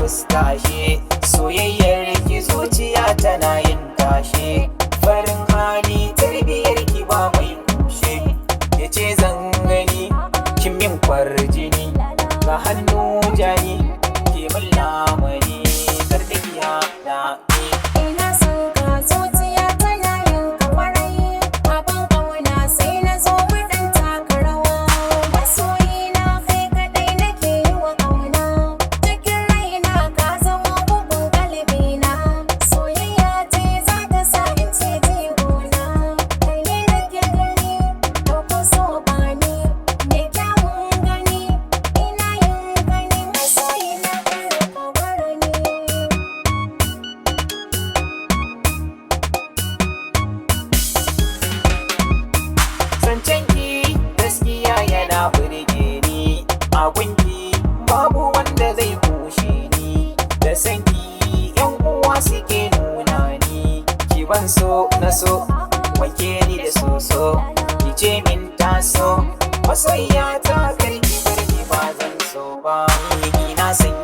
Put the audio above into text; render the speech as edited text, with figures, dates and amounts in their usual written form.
tashe, soyayyar ki zuciya tana yin tashe, farin hali tarbiyar ki ba mai kushe, yace zan gani kin min kwarjini, ga hannu jani ke min lamani, kardiya da ni. Ina son ka zuciya tana yin kamarai, abin ƙauna sai na zo mu ɗan taka rawa. Masoyina kai kaɗai nake yi wa ƙauna, cikin raina ka zama bugun ƙalbina. Soyayya ce za ta sa in ce jigona, kai ne nake gani ɗauko so bani, mai kyawun gani ina yin gani. Masoyina kar ka bar ni. Zancen ki gaskiya yana burge ni, a gunki babu wanda zai kushe ni, da sanki yan uwa suke nuna ni, ki ban so na so wanke ni da soso, ki ce min taso, masoyiya ta karki barki ba zan so ba, ni na san